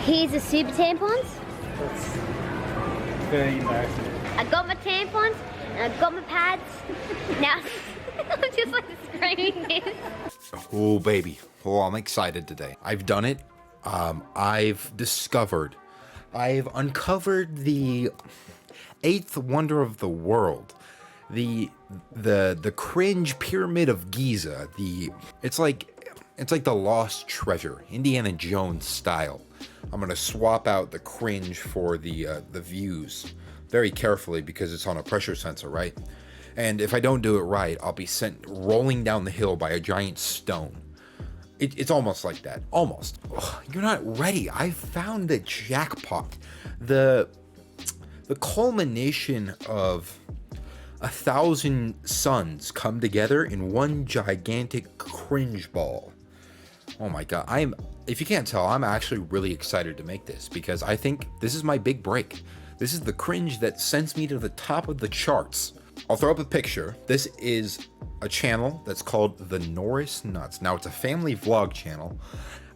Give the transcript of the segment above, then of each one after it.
Here's the super tampons. That's very embarrassing. I got my tampons and I got my pads. Now I'm just like screaming this. Oh baby, oh I'm excited today. I've done it. I've uncovered the eighth wonder of the world, the Cringe Pyramid of Giza. It's like the lost treasure, Indiana Jones style. I'm gonna swap out the cringe for the views very carefully because it's on a pressure sensor, right? And if I don't do it right, I'll be sent rolling down the hill by a giant stone. It's almost like that. Almost. Ugh, you're not ready. I found the jackpot. The culmination of 1,000 suns come together in one gigantic cringe ball. Oh my god. If you can't tell, I'm actually really excited to make this because I think this is my big break. This is the cringe that sends me to the top of the charts. I'll throw up a picture. This is a channel that's called the Norris Nuts. Now, it's a family vlog channel,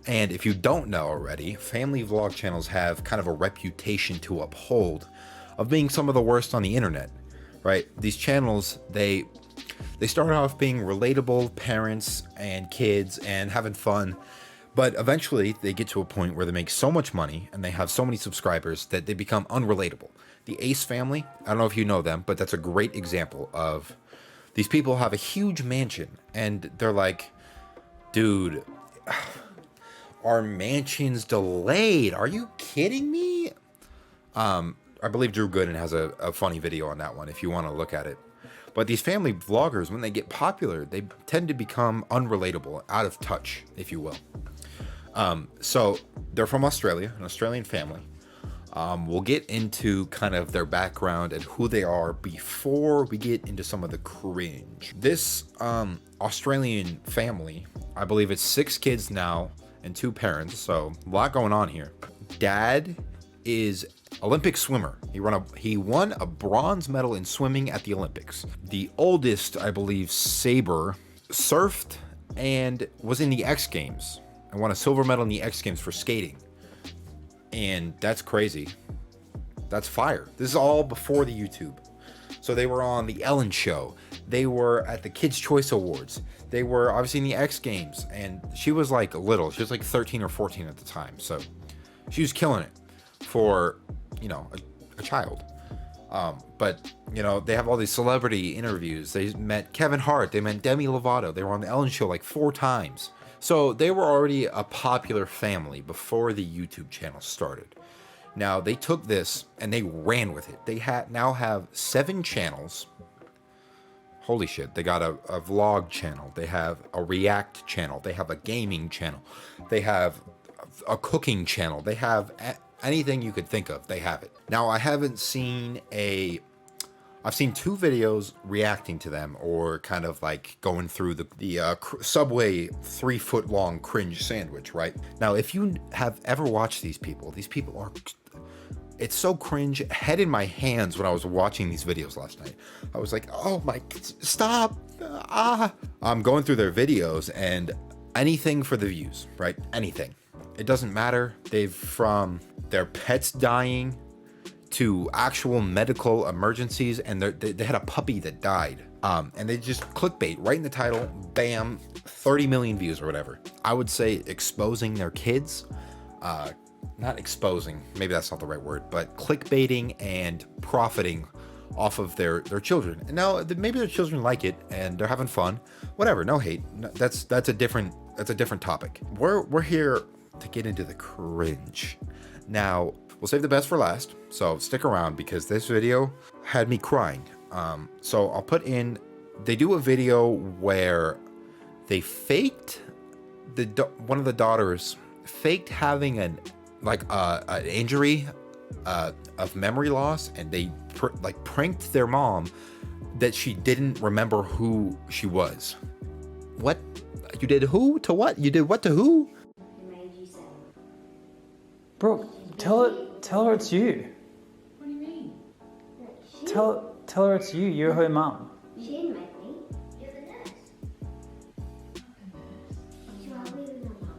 and if you don't know already, family vlog channels have kind of a reputation to uphold of being some of the worst on the internet, right? These channels, they start off being relatable parents and kids and having fun, but eventually they get to a point where they make so much money and they have so many subscribers that they become unrelatable. The Ace family, I don't know if you know them, but that's a great example of these people have a huge mansion and they're like, dude, our mansion's delayed. Are you kidding me? I believe Drew Gooden has a funny video on that one if you want to look at it. But these family vloggers, when they get popular, they tend to become unrelatable, out of touch, if you will. So they're from Australia, an Australian family. We'll get into kind of their background and who they are before we get into some of the cringe. This Australian family, I believe it's 6 kids now and 2 parents, so a lot going on here. Dad is Olympic swimmer. He won a bronze medal in swimming at the Olympics. The oldest, I believe, Saber, surfed and was in the X Games and won a silver medal in the X Games for skating. And that's crazy. That's fire. This is all before the YouTube. So they were on the Ellen Show. They were at the Kids' Choice Awards. They were obviously in the X Games. And she was like little. She was like 13 or 14 at the time. So she was killing it for, you know, a child. But, you know, they have all these celebrity interviews. They met Kevin Hart. They met Demi Lovato. They were on the Ellen Show like 4 times. So they were already a popular family before the YouTube channel started. Now they took this and they ran with it. They now have 7 channels. Holy shit. They got a vlog channel. They have a react channel. They have a gaming channel. They have a cooking channel. They have anything you could think of. They have it. Now I've seen 2 videos reacting to them or kind of like going through the Subway 3-foot long cringe sandwich, right? Now, if you have ever watched these people are, it's so cringe. Head in my hands when I was watching these videos last night. I was like, oh my, stop. I'm going through their videos and anything for the views, right? Anything. It doesn't matter. From their pets dying to actual medical emergencies, and they had a puppy that died. And they just clickbait right in the title, bam, 30 million views or whatever. I would say exposing their kids, not exposing, maybe that's not the right word, but clickbaiting and profiting off of their children. And now maybe their children like it and they're having fun, whatever, no hate. That's a different topic. We're here to get into the cringe. Now, we'll save the best for last, so stick around because this video had me crying. So I'll put in, they do a video where they faked, one of the daughters faked having an injury of memory loss, and they pranked their mom that she didn't remember who she was. What? You did who to what? You did what to who? Brooke, tell her it's you. What do you mean? Tell her it's you. You're her mum. She didn't make me. You're the nurse. You are really the mum.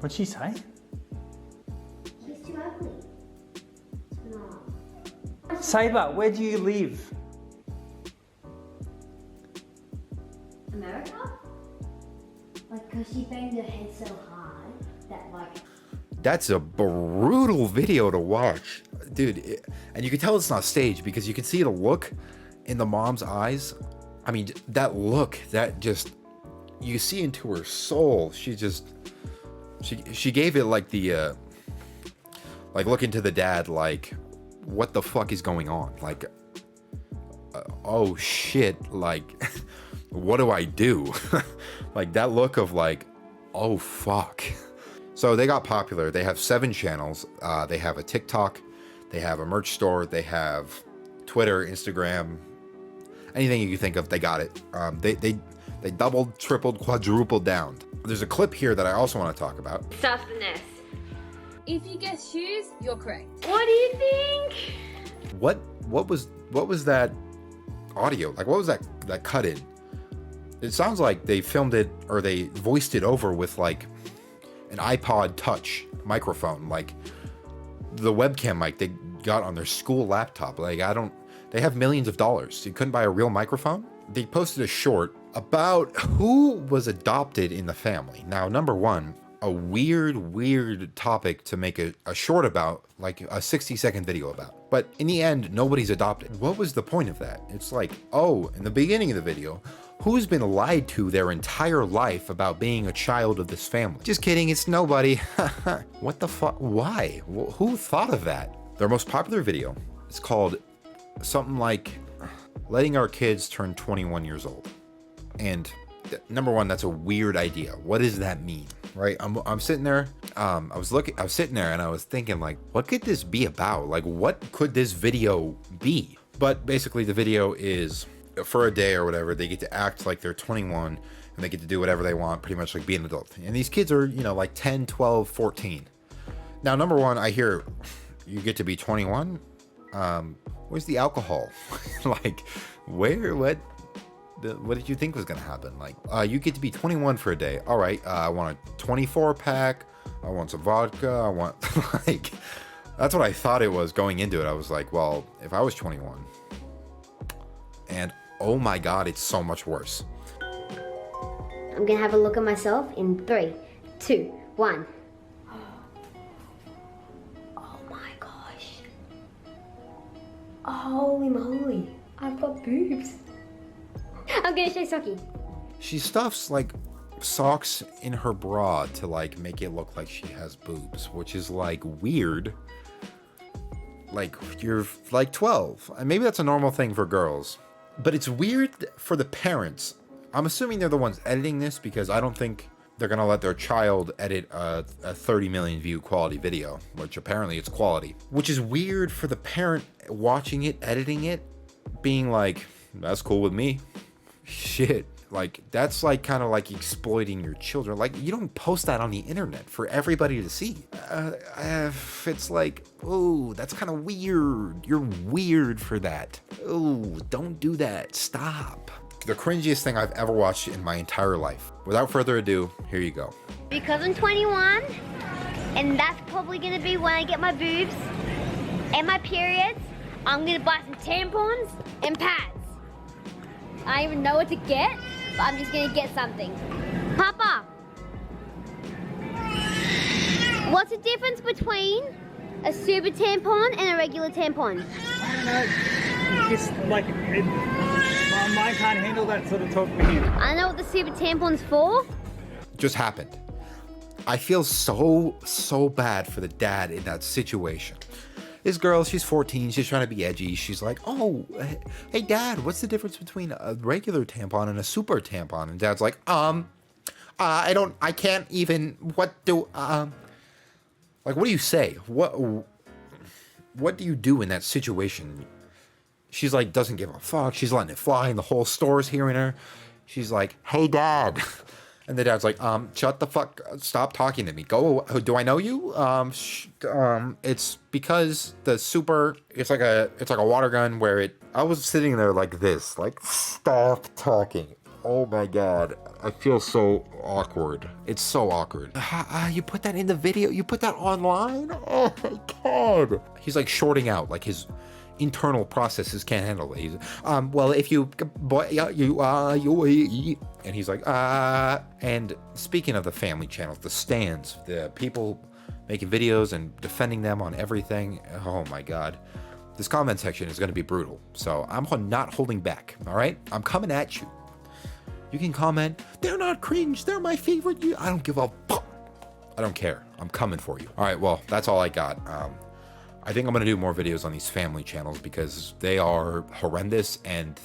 What'd she say? Saber, where do you live? America? Like, cause she banged her head so hard that like. That's a brutal video to watch, dude. And you can tell it's not staged because you can see the look in the mom's eyes. I mean, that look, that just, you see into her soul. She gave it like the, like looking to the dad, like, what the fuck is going on? Like, oh shit, like, what do I do? Like that look of like, oh fuck. So they got popular. They have 7 channels. They have a TikTok, they have a merch store, they have Twitter, Instagram, anything you can think of, they got it. They doubled, tripled, quadrupled down. There's a clip here that I also want to talk about. Softness. If you guess shoes, you're correct. What do you think? What was that audio? Like what was that cut in? It sounds like they filmed it or they voiced it over with like an iPod Touch microphone, like the webcam mic they got on their school laptop. Like they have millions of dollars. You couldn't buy a real microphone? They posted a short about who was adopted in the family. Now, number one, a weird topic to make a short about, like a 60-second video about. But in the end, nobody's adopted. What was the point of that? It's like, oh, in the beginning of the video, who's been lied to their entire life about being a child of this family? Just kidding, it's nobody. What the fuck? Why? Who thought of that? Their most popular video is called something like letting our kids turn 21 years old. And number one, that's a weird idea. What does that mean? Right? I'm sitting there. I was sitting there and I was thinking like, what could this be about? Like, what could this video be? But basically the video is for a day or whatever, they get to act like they're 21 and they get to do whatever they want, pretty much like be an adult. And these kids are, you know, like 10, 12, 14. Now, number one, I hear you get to be 21. Where's the alcohol? Like, what did you think was gonna happen? Like, you get to be 21 for a day. All right, I want a 24 pack. I want some vodka. I want like, that's what I thought it was going into it. I was like, well, if I was 21, and oh my God, it's so much worse. I'm gonna have a look at myself in 3, 2, 1. Oh my gosh. Holy moly. I've got boobs. I'm gonna show Socky. She stuffs like socks in her bra to like make it look like she has boobs, which is like weird. Like you're like 12, and maybe that's a normal thing for girls, but it's weird for the parents. I'm assuming they're the ones editing this because I don't think they're gonna let their child edit a 30 million view quality video, which apparently it's quality, which is weird for the parent watching it, editing it, being like, that's cool with me. Shit, like that's like kind of like exploiting your children. Like you don't post that on the internet for everybody to see. It's like, oh, that's kind of weird. You're weird for that. Oh, don't do that. Stop. The cringiest thing I've ever watched in my entire life. Without further ado, here you go. Because I'm 21, and that's probably gonna be when I get my boobs and my periods, I'm gonna buy some tampons and pads. I don't even know what to get, but I'm just gonna get something. Papa, what's the difference between a super tampon and a regular tampon? I don't know. Just like, my mind can't handle that sort of talk for him. I know what the super tampon's for. Just happened. I feel so bad for the dad in that situation. This girl, she's 14, she's trying to be edgy. She's like, oh, hey dad, what's the difference between a regular tampon and a super tampon? And dad's like, I can't even, like, what do you say? What do you do in that situation? She's like, doesn't give a fuck. She's letting it fly and the whole store's hearing her. She's like, hey dad. And the dad's like, shut the fuck, stop talking to me. Go, do I know you? It's because the super, it's like a water gun where I was sitting there like this, like, stop talking. Oh my God, I feel so awkward. It's so awkward. You put that in the video? You put that online? Oh my God. He's like shorting out, like his internal processes can't handle it. He's, well, if you, boy, you, and he's like, and speaking of the family channels, the stands, the people making videos and defending them on everything. Oh my God. This comment section is going to be brutal. So I'm not holding back. All right. I'm coming at you. You can comment, they're not cringe. They're my favorite. I don't give a fuck. I don't care. I'm coming for you. All right. Well, that's all I got. I think I'm going to do more videos on these family channels because they are horrendous and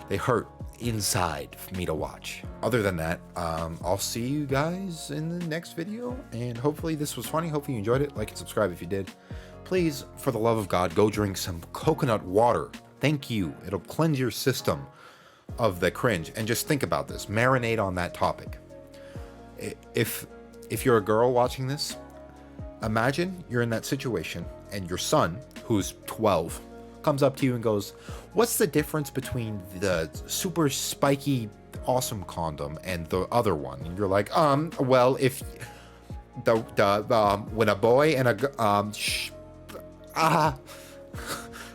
they hurt inside for me to watch. Other than that, I'll see you guys in the next video, and hopefully this was funny. Hopefully you enjoyed it. Like and subscribe if you did. Please, for the love of God, go drink some coconut water. Thank you. It'll cleanse your system of the cringe. And just think about this. Marinate on that topic. If you're a girl watching this, imagine you're in that situation and your son, who's 12, comes up to you and goes, what's the difference between the super spiky awesome condom and the other one? And you're like, well, if when a boy and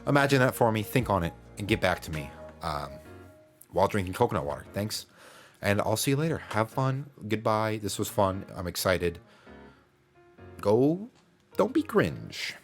imagine that for me, think on it, and get back to me while drinking coconut water. Thanks, and I'll see you later. Have fun. Goodbye. This was fun. I'm excited. Don't be cringe.